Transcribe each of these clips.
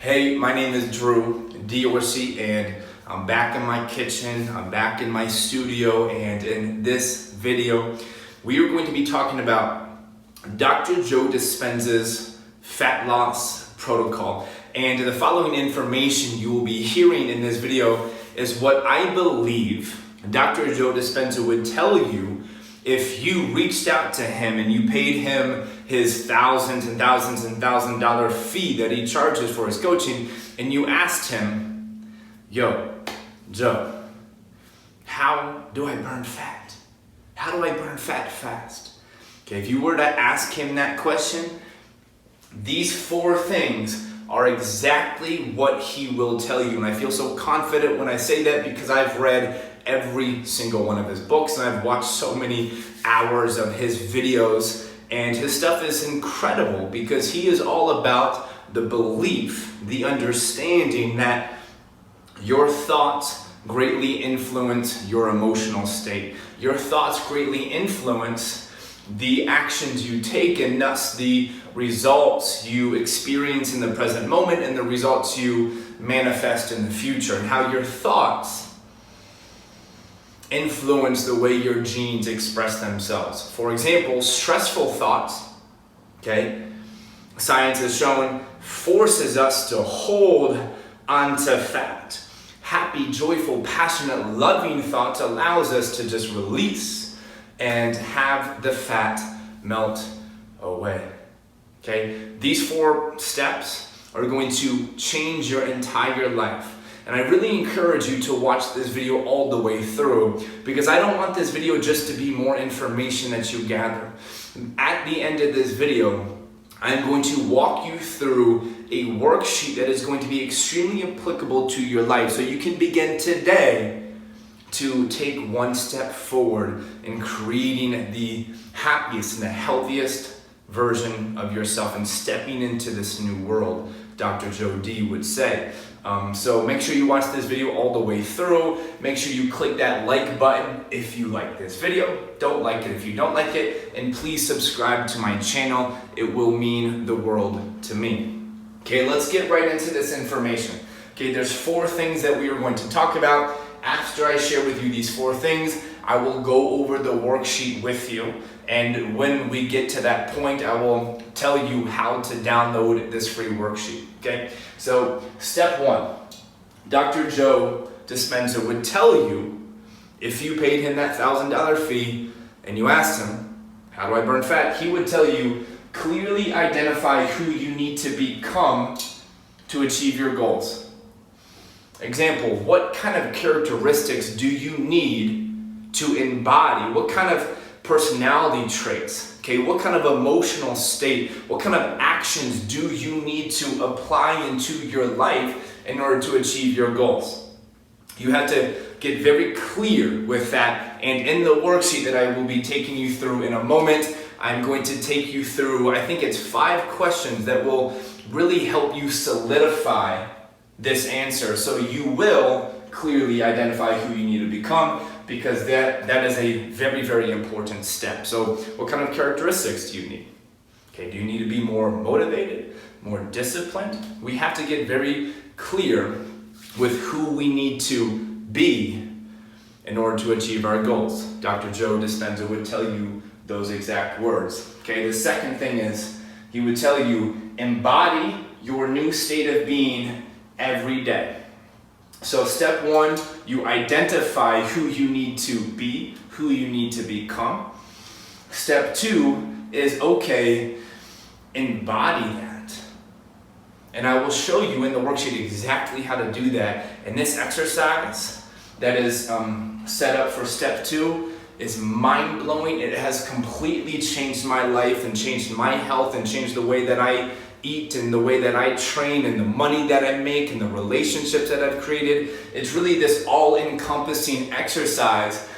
Hey, my name is Drew Dorsey, and I'm back in my kitchen, I'm back in my studio, and in this video, we are going to be talking about Dr. Joe Dispenza's fat loss protocol. And the following information you will be hearing in this video is what I believe Dr. Joe Dispenza would tell you if you reached out to him and you paid him his thousands and thousands and $1,000 fee that he charges for his coaching, and you asked him, yo, Joe, how do I burn fat? How do I burn fat fast? Okay, if you were to ask him that question, these 4 things are exactly what he will tell you. And I feel so confident when I say that because I've read every single one of his books and I've watched so many hours of his videos, and his stuff is incredible because he is all about the belief, the understanding that your thoughts greatly influence your emotional state. Your thoughts greatly influence the actions you take, and thus the results you experience in the present moment and the results you manifest in the future, and how your thoughts influence the way your genes express themselves. For example, stressful thoughts, okay, science has shown forces us to hold onto fat. Happy, joyful, passionate, loving thoughts allows us to just release and have the fat melt away. Okay, these 4 steps are going to change your entire life. And I really encourage you to watch this video all the way through, because I don't want this video just to be more information that you gather. At the end of this video, I'm going to walk you through a worksheet that is going to be extremely applicable to your life, so you can begin today to take one step forward in creating the happiest and the healthiest version of yourself and stepping into this new world, Dr. Joe D would say. So make sure you watch this video all the way through. Make sure you click that like button if you like this video. Don't like it if you don't like it. And please subscribe to my channel. It will mean the world to me. Okay, let's get right into this information. Okay, there's 4 things that we are going to talk about. After I share with you these 4 things, I will go over the worksheet with you. And when we get to that point, I will tell you how to download this free worksheet. Okay, so step 1, Dr. Joe Dispenza would tell you, if you paid him that $1,000 fee and you asked him, how do I burn fat? He would tell you, clearly identify who you need to become to achieve your goals. Example, what kind of characteristics do you need to embody? What kind of personality traits? Okay, what kind of emotional state, what kind of actions do you need to apply into your life in order to achieve your goals? You have to get very clear with that, and in the worksheet that I will be taking you through in a moment, I'm going to take you through, I think it's 5 questions that will really help you solidify this answer, so you will clearly identify who you need to become, because that is a very, very important step. So what kind of characteristics do you need? Okay, do you need to be more motivated, more disciplined? We have to get very clear with who we need to be in order to achieve our goals. Dr. Joe Dispenza would tell you those exact words. Okay, the second thing is, he would tell you, embody your new state of being every day. So step 1, you identify who you need to be, who you need to become. Step 2 is, okay, embody that. And I will show you in the worksheet exactly how to do that. And this exercise that is set up for step 2 is mind-blowing. It has completely changed my life and changed my health and changed the way that I eat and the way that I train and the money that I make and the relationships that I've created. It's really this all-encompassing exercise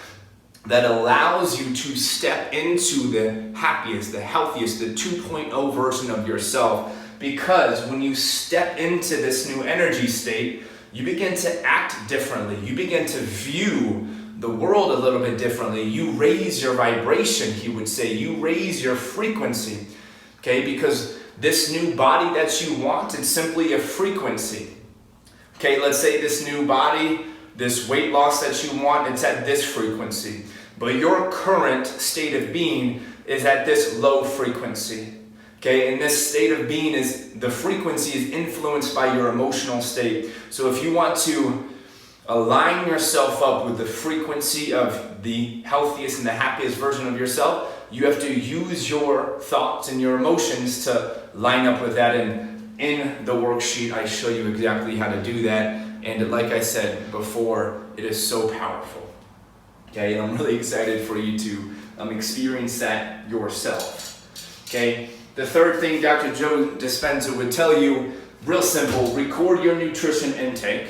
that allows you to step into the happiest, the healthiest, the 2.0 version of yourself. Because when you step into this new energy state, you begin to act differently. You begin to view the world a little bit differently. You raise your vibration, he would say. You raise your frequency, okay? Because This new body that you want, it's simply a frequency. Okay, let's say this new body, this weight loss that you want, it's at this frequency. But your current state of being is at this low frequency. Okay, and this state of being is, the frequency is influenced by your emotional state. So if you want to align yourself up with the frequency of the healthiest and the happiest version of yourself, you have to use your thoughts and your emotions to line up with that. And in the worksheet, I show you exactly how to do that. And like I said before, it is so powerful. Okay, and I'm really excited for you to experience that yourself. Okay, the third thing Dr. Joe Dispenza would tell you, real simple, record your nutrition intake.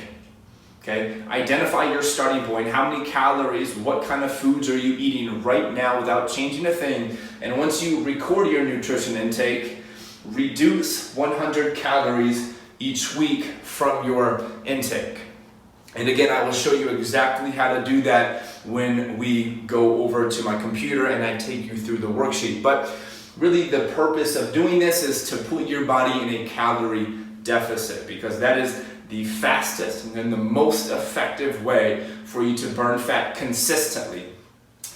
Okay, identify your starting point, how many calories, what kind of foods are you eating right now without changing a thing. And once you record your nutrition intake, reduce 100 calories each week from your intake. And again, I will show you exactly how to do that when we go over to my computer and I take you through the worksheet. But really the purpose of doing this is to put your body in a calorie deficit, because that is the fastest and the most effective way for you to burn fat consistently.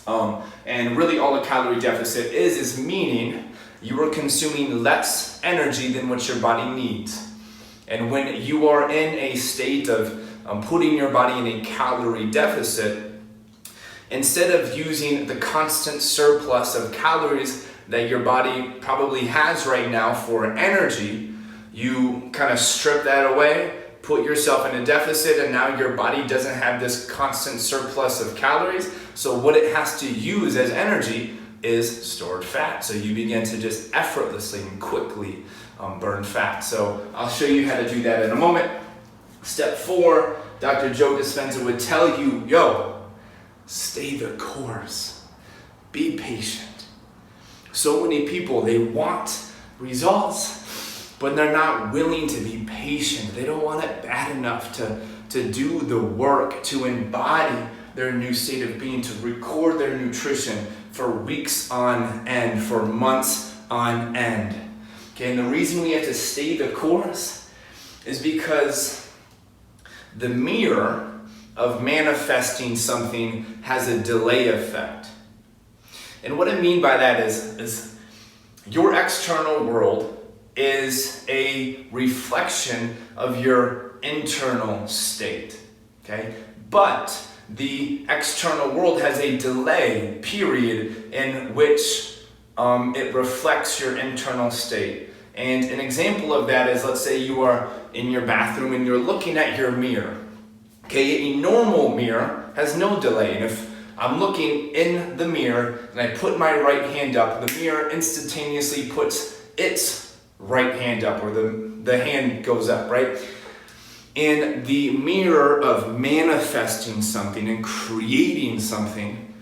And really all a calorie deficit is meaning you are consuming less energy than what your body needs. And when you are in a state of putting your body in a calorie deficit, instead of using the constant surplus of calories that your body probably has right now for energy, you kind of strip that away, put yourself in a deficit, and now your body doesn't have this constant surplus of calories. So what it has to use as energy is stored fat. So you begin to just effortlessly and quickly burn fat. So I'll show you how to do that in a moment. Step 4, Dr. Joe Dispenza would tell you, stay the course. Be patient. So many people, they want results, but they're not willing to be patient. They don't want it bad enough to do the work, to embody their new state of being, to record their nutrition for weeks on end, for months on end. Okay, and the reason we have to stay the course is because the mirror of manifesting something has a delay effect. And what I mean by that is your external world is a reflection of your internal state, okay? But the external world has a delay period in which it reflects your internal state. And an example of that is, let's say you are in your bathroom and you're looking at your mirror. Okay, a normal mirror has no delay. And if I'm looking in the mirror and I put my right hand up, the mirror instantaneously puts its right hand up, or the hand goes up, right? In the mirror of manifesting something and creating something,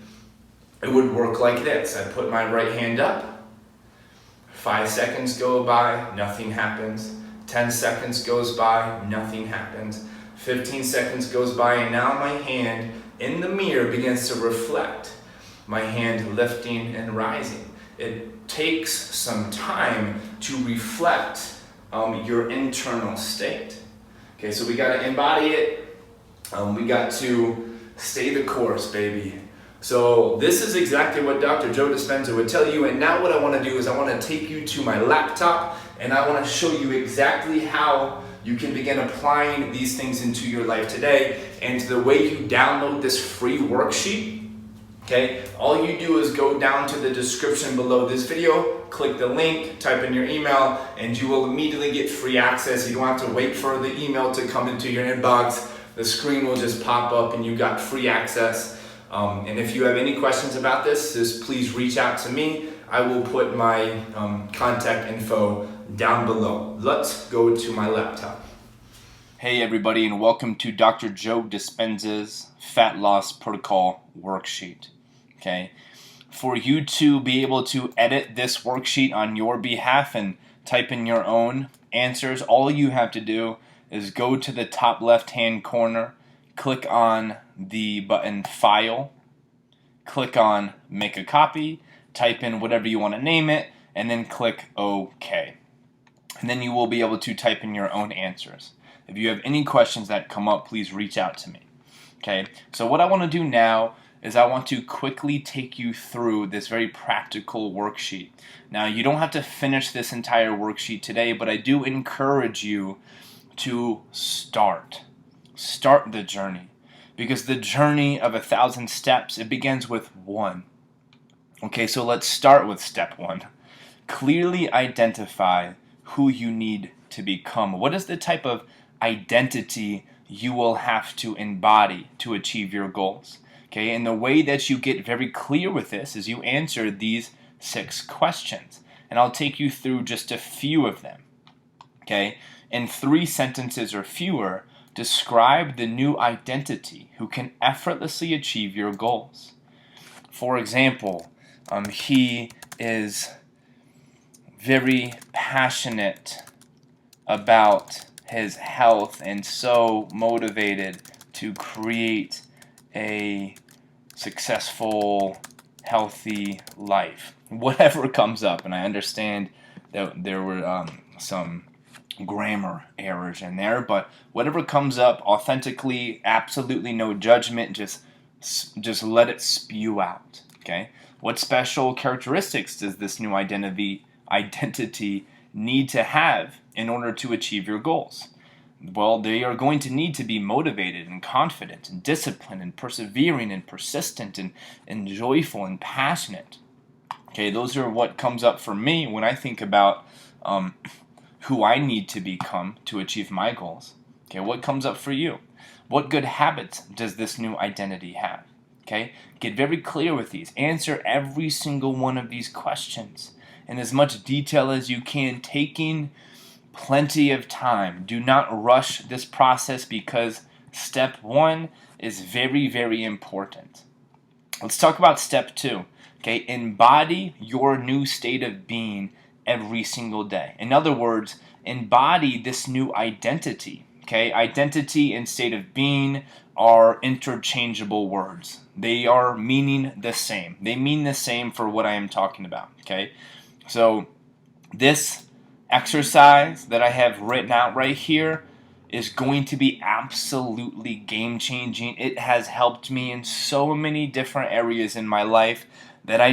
it would work like this. I put my right hand up, 5 seconds go by, nothing happens. 10 seconds goes by, nothing happens. 15 seconds goes by, and now my hand in the mirror begins to reflect my hand lifting and rising. It takes some time to reflect your internal state. Okay, so we got to embody it. We got to stay the course, baby. So this is exactly what Dr. Joe Dispenza would tell you. And now what I want to do is I want to take you to my laptop and I want to show you exactly how you can begin applying these things into your life today. And the way you download this free worksheet, okay, all you do is go down to the description below this video, click the link, type in your email, and you will immediately get free access. You don't have to wait for the email to come into your inbox. The screen will just pop up and you got free access. And if you have any questions about this, just please reach out to me. I will put my contact info down below. Let's go to my laptop. Hey everybody, and welcome to Dr. Joe Dispenza's Fat Loss Protocol Worksheet. Okay, for you to be able to edit this worksheet on your behalf and type in your own answers, all you have to do is go to the top left-hand corner, click on the button File, click on Make a Copy, type in whatever you want to name it, and then click OK. and then you will be able to type in your own answers. If you have any questions that come up, please reach out to me. Okay, so what I want to do now is I want to quickly take you through this very practical worksheet. Now, you don't have to finish this entire worksheet today, but I do encourage you to start the journey, because the journey of 1,000 steps, it begins with one. Okay, so let's start with step one. Clearly identify who you need to become. What is the type of identity you will have to embody to achieve your goals? Okay, and the way that you get very clear with this is you answer these 6 questions. And I'll take you through just a few of them. Okay, in 3 sentences or fewer, describe the new identity who can effortlessly achieve your goals. For example, he is very passionate about his health and so motivated to create a successful, healthy life. Whatever comes up, and I understand that there were some grammar errors in there, but whatever comes up authentically, absolutely no judgment, just let it spew out. Okay, what special characteristics does this new identity need to have in order to achieve your goals? Well, they are going to need to be motivated and confident and disciplined and persevering and persistent and joyful and passionate. Okay, those are what comes up for me when I think about who I need to become to achieve my goals. Okay, what comes up for you? What good habits does this new identity have? Okay, get very clear with these. Answer every single one of these questions in as much detail as you can, taking plenty of time. Do not rush this process, because step 1 is very, very important. Let's talk about step 2. Okay, embody your new state of being every single day. In other words, embody this new identity. Okay, identity and state of being are interchangeable words. They are meaning the same. They mean the same for what I am talking about. Okay, so this exercise that I have written out right here is going to be absolutely game changing. It has helped me in so many different areas in my life that I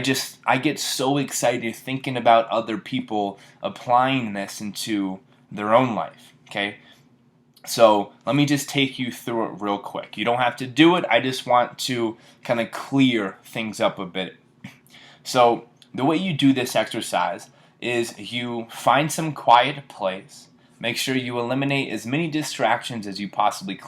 get so excited thinking about other people applying this into their own life. Okay, so let me just take you through it real quick. You don't have to do it. I just want to kind of clear things up a bit. So the way you do this exercise is you find some quiet place. Make sure you eliminate as many distractions as you possibly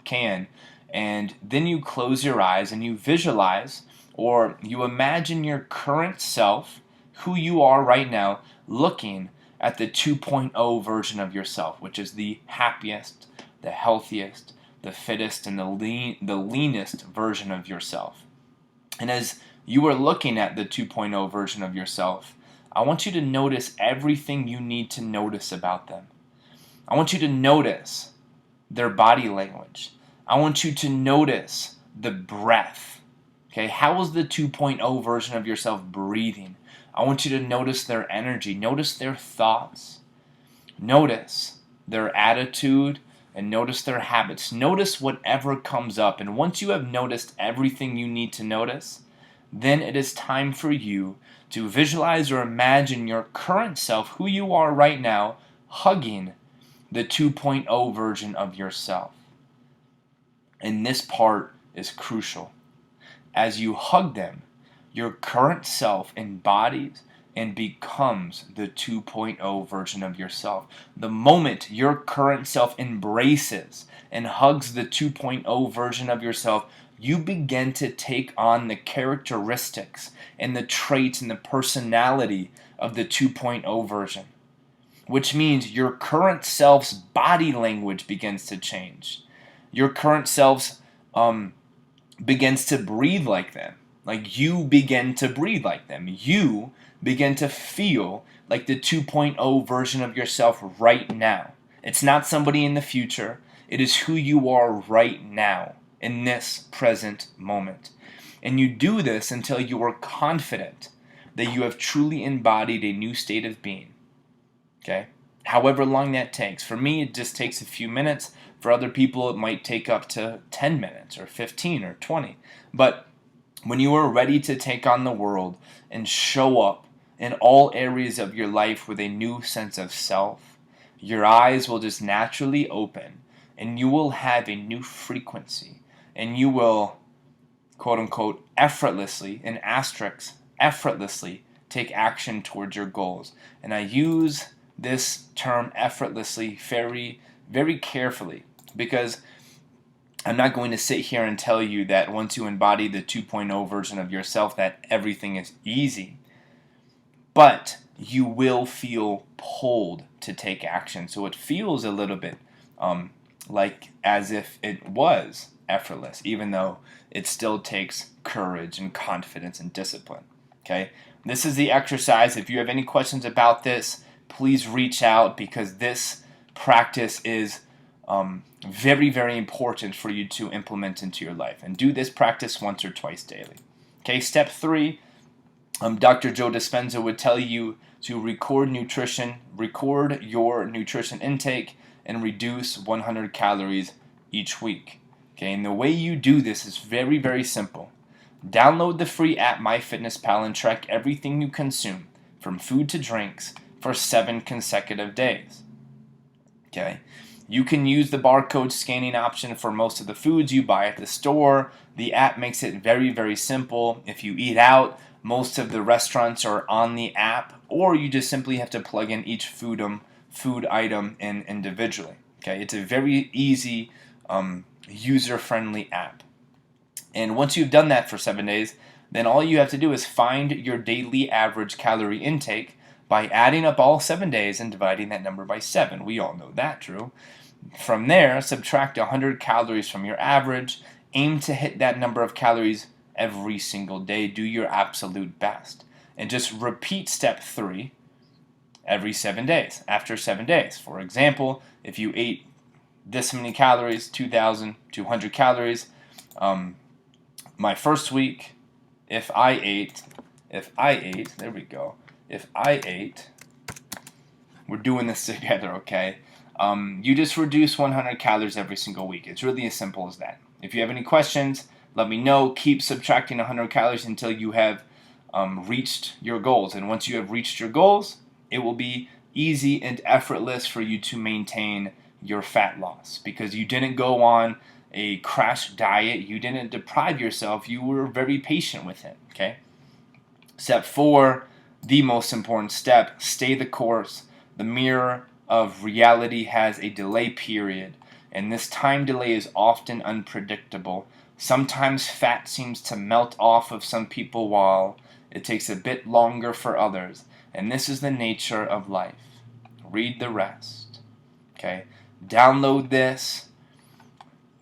can, and then you close your eyes and you visualize, or you imagine your current self, who you are right now, looking at the 2.0 version of yourself, which is the happiest, the healthiest, the fittest, and the leanest version of yourself. And as you are looking at the 2.0 version of yourself, I want you to notice everything you need to notice about them. I want you to notice their body language. I want you to notice the breath. Okay, how is the 2.0 version of yourself breathing? I want you to notice their energy. Notice their thoughts. Notice their attitude, and notice their habits. Notice whatever comes up. And once you have noticed everything you need to notice, then it is time for you to visualize or imagine your current self, who you are right now, hugging the 2.0 version of yourself. And this part is crucial. As you hug them, your current self embodies and becomes the 2.0 version of yourself. The moment your current self embraces and hugs the 2.0 version of yourself, you begin to take on the characteristics and the traits and the personality of the 2.0 version, which means your current self's body language begins to change. Your current self's begins to breathe like them. Like you begin to breathe like them. You begin to feel like the 2.0 version of yourself right now. It's not somebody in the future. It is who you are right now, in this present moment. And you do this until you are confident that you have truly embodied a new state of being. Okay? however long that takes. For me, it just takes a few minutes. For other people, it might take up to 10 minutes or 15 or 20. But when you are ready to take on the world and show up in all areas of your life with a new sense of self, your eyes will just naturally open and you will have a new frequency and you will, quote unquote, effortlessly, in asterisks, effortlessly take action towards your goals. And I use this term effortlessly very, very carefully because I'm not going to sit here and tell you that once you embody the 2.0 version of yourself that everything is easy. But you will feel pulled to take action. So it feels a little bit like as if it was effortless, even though it still takes courage and confidence and discipline. Okay? This is the exercise. If you have any questions about this, please reach out because this practice is very, very important for you to implement into your life. And do this practice once or twice daily. Okay, step 3, Dr. Joe Dispenza would tell you to record your nutrition intake and reduce 100 calories each week. Okay, and the way you do this is very, very simple. Download the free app MyFitnessPal and track everything you consume, from food to drinks, for 7 consecutive days. Okay, you can use the barcode scanning option for most of the foods you buy at the store. The app makes it very, very simple. If you eat out, most of the restaurants are on the app, or you just simply have to plug in each food item in individually. Okay, it's a very easy, user-friendly app. And once you've done that for 7 days, then all you have to do is find your daily average calorie intake by adding up all 7 days and dividing that number by 7. We all know that, Drew. From there, subtract 100 calories from your average. Aim to hit that number of calories every single day. Do your absolute best. And just repeat step 3 every 7 days, after 7 days. For example, if you ate this many calories, 2,200 calories, my first week, if I ate, there we go. If I ate, we're doing this together, okay? You just reduce 100 calories every single week. It's really as simple as that. If you have any questions, let me know. Keep subtracting 100 calories until you have reached your goals. And once you have reached your goals, it will be easy and effortless for you to maintain your fat loss because you didn't go on a crash diet. You didn't deprive yourself. You were very patient with it, okay? Step 4, the most important step, stay the course. The mirror of reality has a delay period, and this time delay is often unpredictable. Sometimes fat seems to melt off of some people while it takes a bit longer for others, and this is the nature of life. Read the rest, okay? Download this.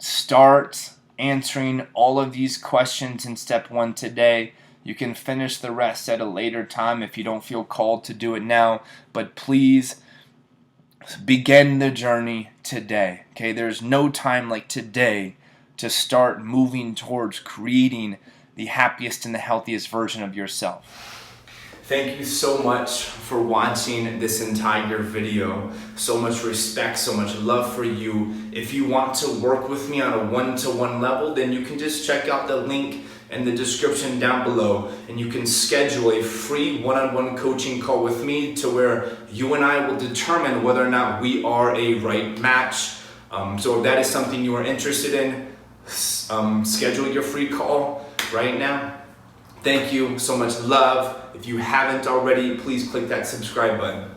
Start answering all of these questions in step 1 today. You can finish the rest at a later time if you don't feel called to do it now, but please begin the journey today. Okay, there's no time like today to start moving towards creating the happiest and the healthiest version of yourself. Thank you so much for watching this entire video. So much respect, so much love for you. If you want to work with me on a one-to-one level, then you can just check out the link in the description down below and you can schedule a free one-on-one coaching call with me to where you and I will determine whether or not we are a right match. So if that is something you are interested in, schedule your free call right now. Thank you, so much love. If you haven't already, please click that subscribe button.